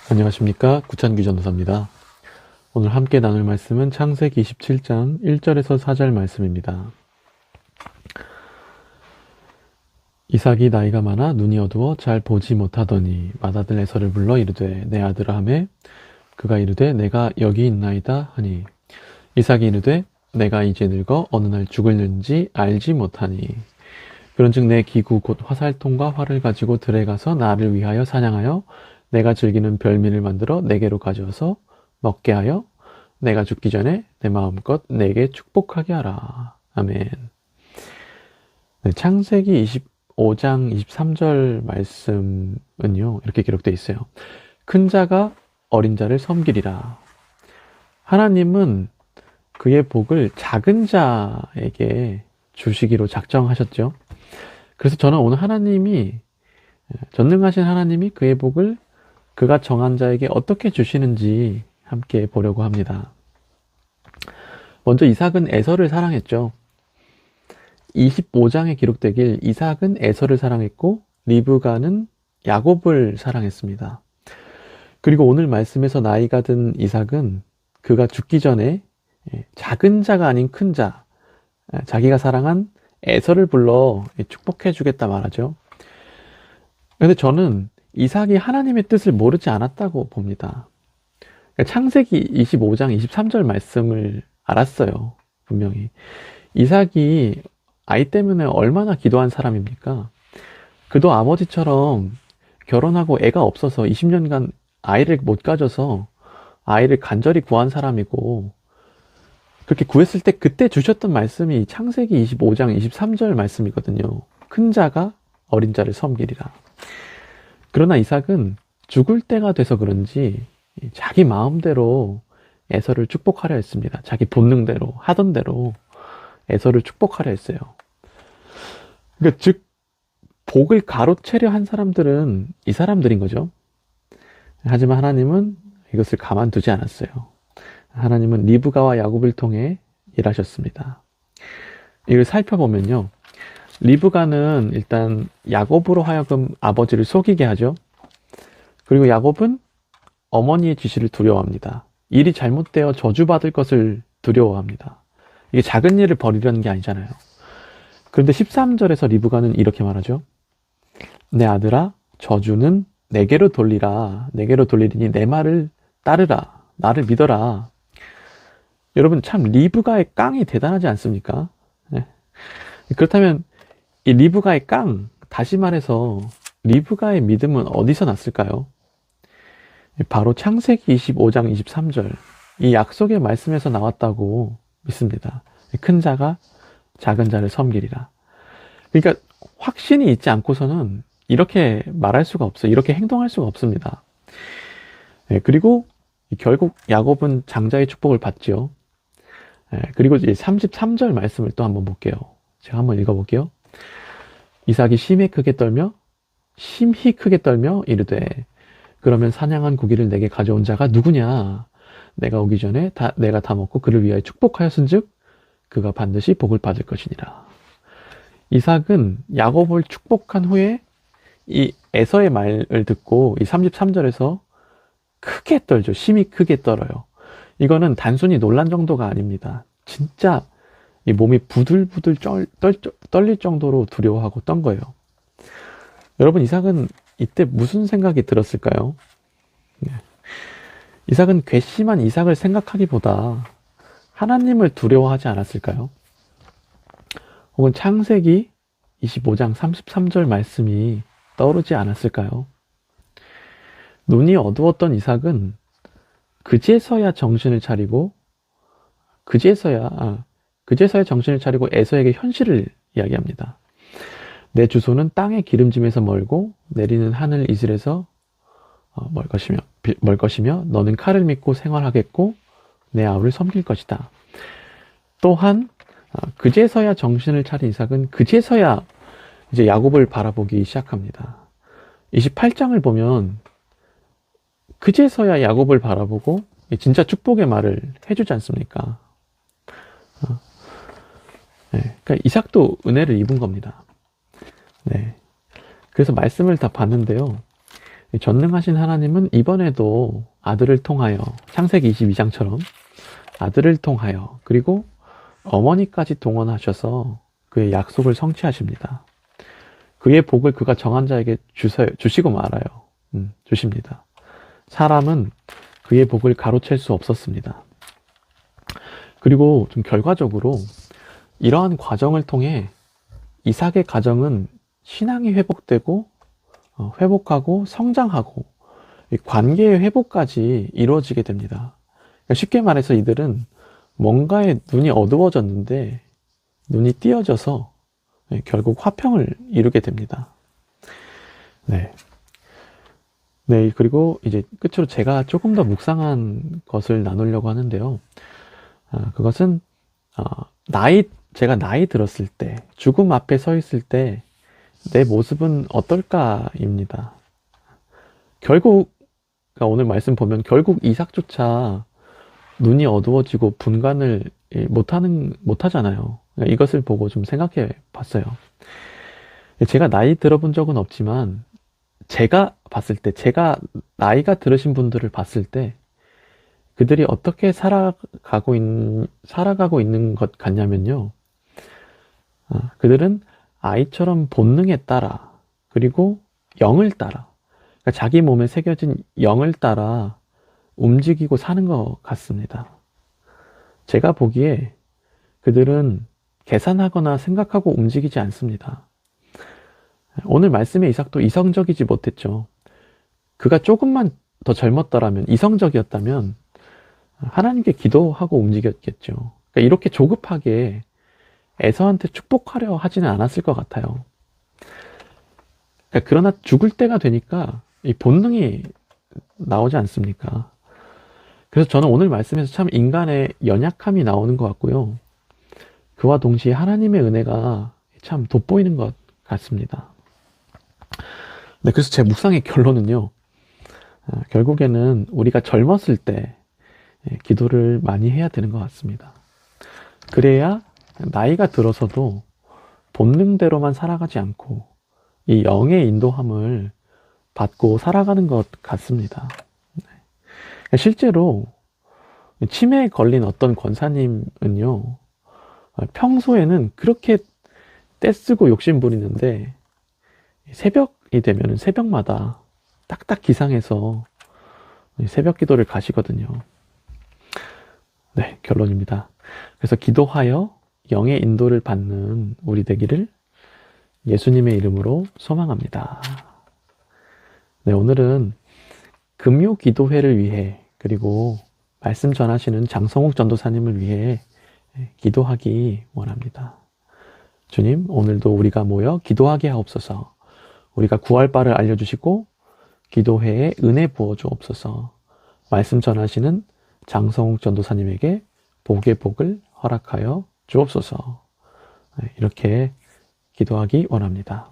안녕하십니까, 구찬규 전도사입니다. 오늘 함께 나눌 말씀은 창세기 27장 1절에서 4절 말씀입니다. 이삭이 나이가 많아 눈이 어두워 잘 보지 못하더니 맏아들 에서를 불러 이르되 내 아들아 하매 그가 이르되 내가 여기 있나이다 하니 이삭이 이르되 내가 이제 늙어 어느 날 죽을는지 알지 못하니 그런즉 내 기구 곧 화살통과 활을 가지고 들에 가서 나를 위하여 사냥하여 내가 즐기는 별미를 만들어 내게로 가져와서 먹게 하여 내가 죽기 전에 내 마음껏 내게 축복하게 하라. 아멘. 네, 창세기 25장 23절 말씀은요, 이렇게 기록되어 있어요. 큰 자가 어린 자를 섬기리라. 하나님은 그의 복을 작은 자에게 주시기로 작정하셨죠. 그래서 저는 오늘 전능하신 하나님이 그의 복을 그가 정한 자에게 어떻게 주시는지 함께 보려고 합니다. 먼저 이삭은 에서를 사랑했죠. 25장에 기록되길 이삭은 에서를 사랑했고 리브가는 야곱을 사랑했습니다. 그리고 오늘 말씀에서 나이가 든 이삭은 그가 죽기 전에 작은 자가 아닌 큰 자, 자기가 사랑한 에서를 불러 축복해 주겠다 말하죠. 그런데 저는 이삭이 하나님의 뜻을 모르지 않았다고 봅니다. 창세기 25장 23절 말씀을 알았어요. 분명히. 이삭이 아이 때문에 얼마나 기도한 사람입니까? 그도 아버지처럼 결혼하고 애가 없어서 20년간 아이를 못 가져서 아이를 간절히 구한 사람이고, 그렇게 구했을 때 그때 주셨던 말씀이 창세기 25장 23절 말씀이거든요. 큰 자가 어린 자를 섬기리라. 그러나 이삭은 죽을 때가 돼서 그런지 자기 마음대로 에서를 축복하려 했습니다. 자기 본능대로, 하던 대로 에서를 축복하려 했어요. 그러니까 즉 복을 가로채려 한 사람들은 이 사람들인 거죠. 하지만 하나님은 이것을 가만두지 않았어요. 하나님은 리브가와 야곱을 통해 일하셨습니다. 이걸 살펴보면요, 리브가는 일단 야곱으로 하여금 아버지를 속이게 하죠. 그리고 야곱은 어머니의 지시를 두려워합니다. 일이 잘못되어 저주받을 것을 두려워합니다. 이게 작은 일을 벌이려는 게 아니잖아요. 그런데 13절에서 리브가는 이렇게 말하죠. 내 아들아, 저주는 내게로 돌리라. 내게로 돌리리니 내 말을 따르라. 나를 믿어라. 여러분, 참 리브가의 깡이 대단하지 않습니까? 네. 그렇다면 이 리브가의 깡, 다시 말해서 리브가의 믿음은 어디서 났을까요? 바로 창세기 25장 23절, 이 약속의 말씀에서 나왔다고 믿습니다. 큰 자가 작은 자를 섬기리라. 그러니까 확신이 있지 않고서는 이렇게 말할 수가 없어요. 이렇게 행동할 수가 없습니다. 그리고 결국 야곱은 장자의 축복을 받죠. 그리고 이제 33절 말씀을 또 한번 볼게요. 제가 한번 읽어볼게요. 이삭이 심히 크게 떨며 이르되 그러면 사냥한 고기를 내게 가져온 자가 누구냐? 내가 오기 전에 내가 다 먹고 그를 위하여 축복하였은즉 그가 반드시 복을 받을 것이니라. 이삭은 야곱을 축복한 후에 이 에서의 말을 듣고 이 33절에서 크게 떨죠. 심히 크게 떨어요. 이거는 단순히 놀란 정도가 아닙니다. 진짜 이 몸이 부들부들 떨릴 정도로 두려워하고 떤 거예요. 여러분, 이삭은 이때 무슨 생각이 들었을까요? 이삭은 괘씸한 이삭을 생각하기보다 하나님을 두려워하지 않았을까요? 혹은 창세기 25장 33절 말씀이 떠오르지 않았을까요? 눈이 어두웠던 이삭은 그제서야 정신을 차리고 에서에게 현실을 이야기합니다. 내 주소는 땅의 기름짐에서 멀고 내리는 하늘 이슬에서 멀 것이며 너는 칼을 믿고 생활하겠고 내 아우를 섬길 것이다. 또한 그제서야 정신을 차린 이삭은 그제서야 이제 야곱을 바라보기 시작합니다. 28장을 보면 그제서야 야곱을 바라보고 진짜 축복의 말을 해주지 않습니까? 그러니까 이삭도 은혜를 입은 겁니다. 네. 그래서 말씀을 다 봤는데요. 전능하신 하나님은 이번에도 아들을 통하여, 창세기 22장처럼 아들을 통하여, 그리고 어머니까지 동원하셔서 그의 약속을 성취하십니다. 그의 복을 그가 정한 자에게 주시고 말아요. 주십니다. 사람은 그의 복을 가로챌 수 없었습니다. 그리고 좀 결과적으로 이러한 과정을 통해 이삭의 가정은 신앙이 회복되고 회복하고 성장하고 관계의 회복까지 이루어지게 됩니다. 그러니까 쉽게 말해서 이들은 뭔가에 눈이 어두워졌는데 눈이 띄어져서 결국 화평을 이루게 됩니다. 네. 네, 그리고 이제 끝으로 제가 조금 더 묵상한 것을 나누려고 하는데요. 그것은 제가 나이 들었을 때, 죽음 앞에 서 있을 때 내 모습은 어떨까입니다. 결국 오늘 말씀 보면 결국 이삭조차 눈이 어두워지고 분간을 못하잖아요. 이것을 보고 좀 생각해 봤어요. 제가 나이 들어본 적은 없지만 제가 봤을 때, 제가 나이가 들으신 분들을 봤을 때 그들이 어떻게 살아가고 있는 것 같냐면요. 그들은 아이처럼 본능에 따라, 그리고 영을 따라, 그러니까 자기 몸에 새겨진 영을 따라 움직이고 사는 것 같습니다. 제가 보기에 그들은 계산하거나 생각하고 움직이지 않습니다. 오늘 말씀의 이삭도 이성적이지 못했죠. 그가 조금만 더 젊었더라면, 이성적이었다면 하나님께 기도하고 움직였겠죠. 그러니까 이렇게 조급하게 에서한테 축복하려 하지는 않았을 것 같아요. 그러니까 그러나 죽을 때가 되니까 이 본능이 나오지 않습니까? 그래서 저는 오늘 말씀에서 참 인간의 연약함이 나오는 것 같고요. 그와 동시에 하나님의 은혜가 참 돋보이는 것 같습니다. 네, 그래서 제 묵상의 결론은요. 결국에는 우리가 젊었을 때 기도를 많이 해야 되는 것 같습니다. 그래야 나이가 들어서도 본능대로만 살아가지 않고 이 영의 인도함을 받고 살아가는 것 같습니다. 실제로 치매에 걸린 어떤 권사님은요, 평소에는 그렇게 떼쓰고 욕심 부리는데 새벽이 되면 새벽마다 딱딱 기상해서 새벽 기도를 가시거든요. 네, 결론입니다. 그래서 기도하여 영의 인도를 받는 우리 되기를 예수님의 이름으로 소망합니다. 네, 오늘은 금요 기도회를 위해, 그리고 말씀 전하시는 장성욱 전도사님을 위해 기도하기 원합니다. 주님, 오늘도 우리가 모여 기도하게 하옵소서. 우리가 구할 바를 알려주시고 기도회에 은혜 부어 주옵소서. 말씀 전하시는 장성욱 전도사님에게 복의 복을 허락하여 주옵소서. 이렇게 기도하기 원합니다.